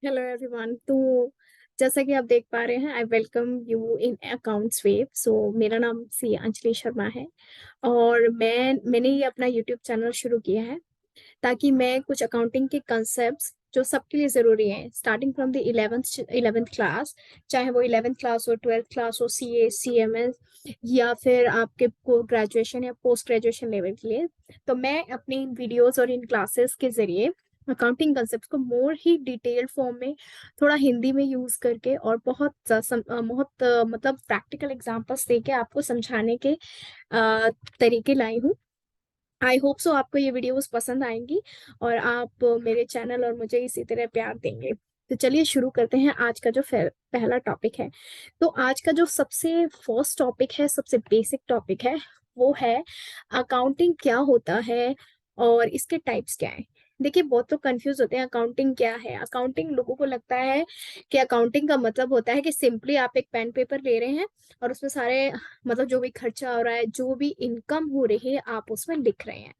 Hello everyone. तो जैसा कि आप देख पा रहे हैं, I welcome you in accounts wave. So मेरा नाम सी अंजलि शर्मा है और मैंने ये अपना यूट्यूब चैनल शुरू किया है ताकि मैं कुछ अकाउंटिंग के कंसेप्ट्स जो सबके लिए ज़रूरी हैं, starting from the eleventh class, चाहे वो इलेवेंथ क्लास हो, ट्वेल्थ क्लास हो, CA CMS, या फिर आपके को ग्रेजुएशन या पोस्ट ग्रेजुएशन लेवल के लिए। तो मैं अपनी इन वीडियोस और इन क्लासेस के जरिए अकाउंटिंग कंसेप्ट को मोर ही डिटेल्ड फॉर्म में, थोड़ा हिंदी में यूज करके और बहुत मतलब प्रैक्टिकल एग्जांपल्स देके आपको समझाने के तरीके लाई हूँ। आई होप सो आपको ये वीडियोस पसंद आएंगी और आप मेरे चैनल और मुझे इसी तरह प्यार देंगे। तो चलिए शुरू करते हैं आज का जो पहला टॉपिक है। तो आज का जो सबसे फर्स्ट टॉपिक है, सबसे बेसिक टॉपिक है, वो है अकाउंटिंग क्या होता है और इसके टाइप्स क्या है। देखिए, बहुत लोग कंफ्यूज होते हैं अकाउंटिंग क्या है। अकाउंटिंग, लोगों को लगता है कि अकाउंटिंग का मतलब होता है कि सिंपली आप एक पेन पेपर ले रहे हैं और उसमें सारे, मतलब जो भी खर्चा हो रहा है, जो भी इनकम हो रही है, आप उसमें लिख रहे हैं।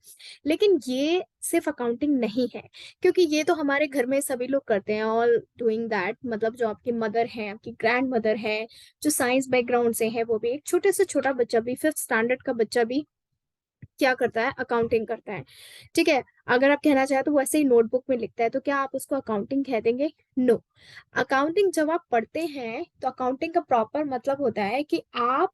लेकिन ये सिर्फ अकाउंटिंग नहीं है, क्योंकि ये तो हमारे घर में सभी लोग करते हैं, ऑल डूइंग दैट। मतलब जो आपकी मदर है, आपकी ग्रैंड मदर है, जो साइंस बैकग्राउंड से है, वो भी, एक छोटे से छोटा बच्चा भी, फिफ्थ स्टैंडर्ड का बच्चा भी क्या करता है, अकाउंटिंग करता है। ठीक है। अगर आप कहना चाहें तो वैसे ही नोटबुक में लिखता है, तो क्या आप उसको अकाउंटिंग कह देंगे? नो। अकाउंटिंग जब आप पढ़ते हैं तो अकाउंटिंग का प्रॉपर मतलब होता है कि आप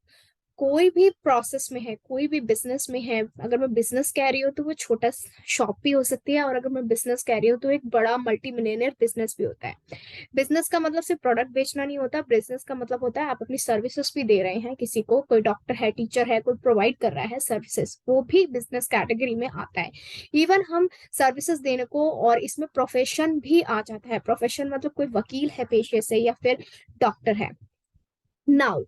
कोई भी प्रोसेस में है, कोई भी बिजनेस में है। अगर मैं बिजनेस कह रही हूँ तो वो छोटा शॉप भी हो सकती है, और अगर मैं बिजनेस कह रही हूँ तो एक बड़ा मल्टी मिलियनियर बिजनेस भी होता है। बिजनेस का मतलब सिर्फ प्रोडक्ट बेचना नहीं होता। बिजनेस का मतलब होता है आप अपनी सर्विसेज भी दे रहे हैं किसी को, कोई डॉक्टर है, टीचर है, कोई प्रोवाइड कर रहा है सर्विसेज, वो भी बिजनेस कैटेगरी में आता है। इवन हम सर्विसेज देने को, और इसमें प्रोफेशन भी आ जाता है। प्रोफेशन मतलब कोई वकील है पेशे से, या फिर डॉक्टर है। नाउ,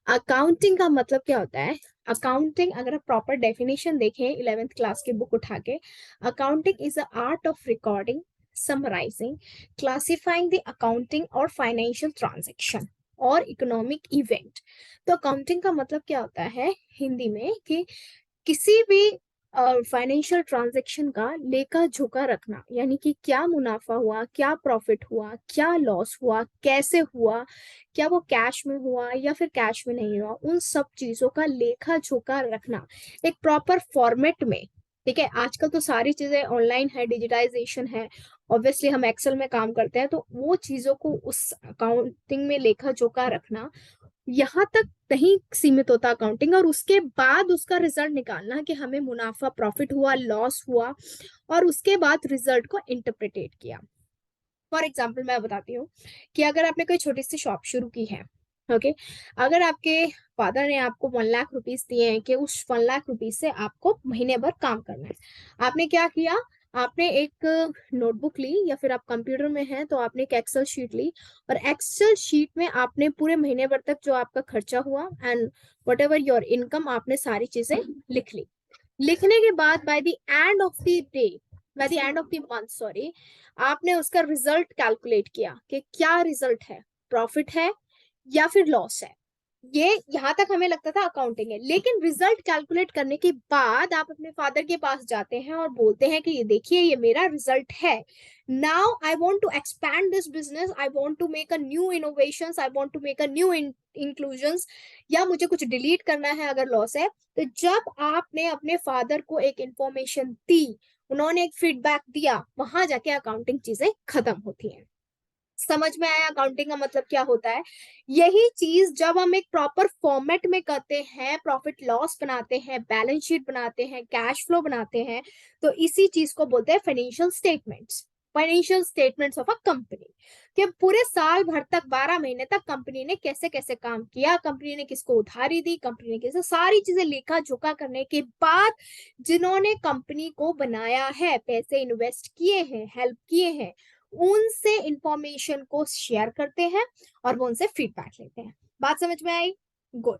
अकाउंटिंग का मतलब क्या होता है? अकाउंटिंग, अगर आप प्रॉपर डेफिनेशन देखें इलेवेंथ क्लास की बुक उठा के, accounting is the art of recording, summarising, classifying the accounting और फाइनेंशियल ट्रांजेक्शन और इकोनॉमिक इवेंट। तो अकाउंटिंग का मतलब क्या होता है हिंदी में कि किसी भी फाइनेंशियल ट्रांजैक्शन का लेखा जोखा रखना, यानी कि क्या मुनाफा हुआ, क्या प्रॉफिट हुआ, क्या लॉस हुआ, कैसे हुआ, क्या वो कैश में हुआ या फिर कैश में नहीं हुआ, उन सब चीजों का लेखा जोखा रखना एक प्रॉपर फॉर्मेट में। ठीक है। आजकल तो सारी चीजें ऑनलाइन है, डिजिटाइजेशन है। ऑब्वियसली हम एक्सेल में काम करते हैं, तो वो चीजों को उस अकाउंटिंग में लेखा जोखा रखना, यहाँ तक नहीं सीमित होता अकाउंटिंग। और उसके बाद उसका रिजल्ट निकालना कि हमें मुनाफा, प्रॉफिट हुआ, लॉस हुआ, और उसके बाद रिजल्ट को इंटरप्रिटेट किया। फॉर एग्जाम्पल मैं बताती हूँ कि अगर आपने कोई छोटी सी शॉप शुरू की है, ओके, अगर आपके फादर ने आपको 1 लाख रुपीज दिए हैं कि उस 1 लाख रुपीज से आपको महीने भर काम करना है, आपने क्या किया? आपने एक नोटबुक ली, या फिर आप कंप्यूटर में हैं तो आपने एक एक्सेल शीट ली, और एक्सेल शीट में आपने पूरे महीने भर तक जो आपका खर्चा हुआ and what ever your income, आपने सारी चीजें लिख ली। लिखने के बाद by the end of the month, sorry, आपने उसका रिजल्ट कैलकुलेट किया कि क्या रिजल्ट है, प्रॉफिट है या फिर लॉस है। ये यहां तक हमें लगता था अकाउंटिंग है, लेकिन रिजल्ट कैलकुलेट करने के बाद आप अपने फादर के पास जाते हैं और बोलते हैं कि ये देखिए, ये मेरा रिजल्ट है। Now I want to expand this business, I want to make a new innovations, I want to make a new inclusions, या मुझे कुछ डिलीट करना है अगर लॉस है। तो जब आपने अपने फादर को एक इंफॉर्मेशन दी, उन्होंने एक फीडबैक दिया, वहां जाके अकाउंटिंग चीजें खत्म होती हैं। समझ में आया अकाउंटिंग का मतलब क्या होता है? यही चीज जब हम एक प्रॉपर फॉर्मेट में करते हैं, प्रॉफिट लॉस बनाते हैं, बैलेंस शीट बनाते हैं, कैश फ्लो बनाते हैं, तो इसी चीज को बोलते हैं financial statements. Financial statements of a company, कि पूरे साल भर तक, 12 महीने तक कंपनी ने कैसे कैसे काम किया, कंपनी ने किसको उधारी दी, कंपनी ने कैसे, सारी चीजें लेखा जोखा करने के बाद जिन्होंने कंपनी को बनाया है, पैसे इन्वेस्ट किए हैं, हेल्प किए हैं, उनसे इंफॉर्मेशन को शेयर करते हैं और वो उनसे फीडबैक लेते हैं। बात समझ में आई? गुड।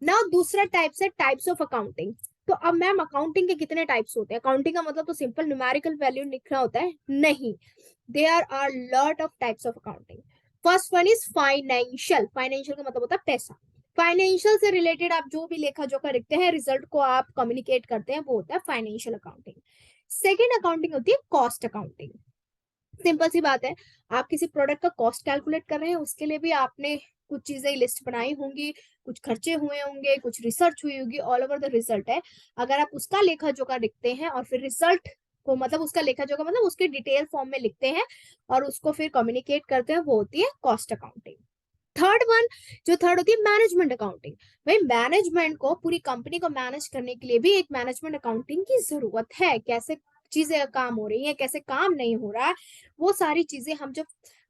नाउ दूसरा टाइप्स है टाइप्स ऑफ अकाउंटिंग। तो अब मैम, अकाउंटिंग के कितने टाइप्स होते हैं? अकाउंटिंग का मतलब तो सिंपल न्यूमेरिकल वैल्यू लिखना होता है? नहीं, there are lot of types of accounting. First one is financial. Financial का मतलब होता है पैसा। फाइनेंशियल से रिलेटेड आप जो भी लेखा जोखा लिखते हैं, रिजल्ट को आप कम्युनिकेट करते हैं, वो होता है फाइनेंशियल अकाउंटिंग। सेकेंड अकाउंटिंग होती है कॉस्ट अकाउंटिंग। सिंपल सी बात है, आप किसी प्रोडक्ट का कॉस्ट कैलकुलेट कर रहे हैं, उसके लिए भी आपने कुछ चीज़ें लिस्ट बनाई होंगी, कुछ खर्चे हुए होंगे, कुछ रिसर्च हुई होगी, ऑल ओवर द रिजल्ट है। अगर आप उसका लेखा-जोखा लिखते हैं और फिर रिजल्ट को मतलब उसका लेखा-जोखा मतलब उसके डिटेल फॉर्म में लिखते हैं और उसको फिर कम्युनिकेट करते हैं, वो होती है कॉस्ट अकाउंटिंग। थर्ड वन जो थर्ड होती है मैनेजमेंट अकाउंटिंग। भाई मैनेजमेंट को पूरी कंपनी को मैनेज करने के लिए भी एक मैनेजमेंट अकाउंटिंग की जरूरत है। कैसे चीजें काम हो रही है, कैसे काम नहीं हो रहा है, वो सारी चीजें हम जब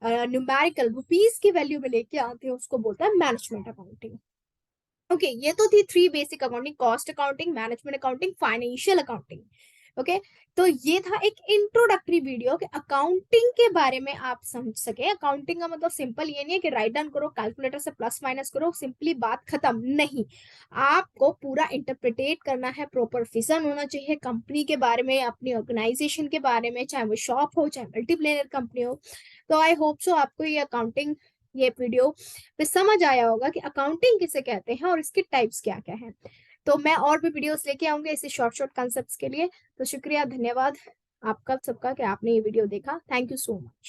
न्यूमेरिकल रुपीस की वैल्यू में लेके आते हैं उसको बोलता है मैनेजमेंट अकाउंटिंग। ओके ये तो थी three basic accounting, cost accounting, management accounting, financial accounting. Okay तो ये था एक इंट्रोडक्टरी वीडियो कि अकाउंटिंग के बारे में आप समझ सके। अकाउंटिंग का मतलब सिंपल ये नहीं है कि राइट डाउन करो, कैलकुलेटर से प्लस माइनस करो, सिंपली बात खत्म नहीं। आपको पूरा इंटरप्रिटेट करना है, प्रॉपर विजन होना चाहिए कंपनी के बारे में, अपनी ऑर्गेनाइजेशन के बारे में, चाहे वो शॉप हो चाहे मल्टीप्लेयर कंपनी हो। तो आई होप सो आपको ये अकाउंटिंग ये वीडियो पे समझ आया होगा कि अकाउंटिंग किसे कहते हैं और इसके टाइप्स क्या क्या हैं। तो मैं और भी वीडियोस लेके आऊंगी ऐसे शॉर्ट शॉर्ट कॉन्सेप्ट्स के लिए। तो शुक्रिया, धन्यवाद आपका सबका कि आपने ये वीडियो देखा। Thank you so much.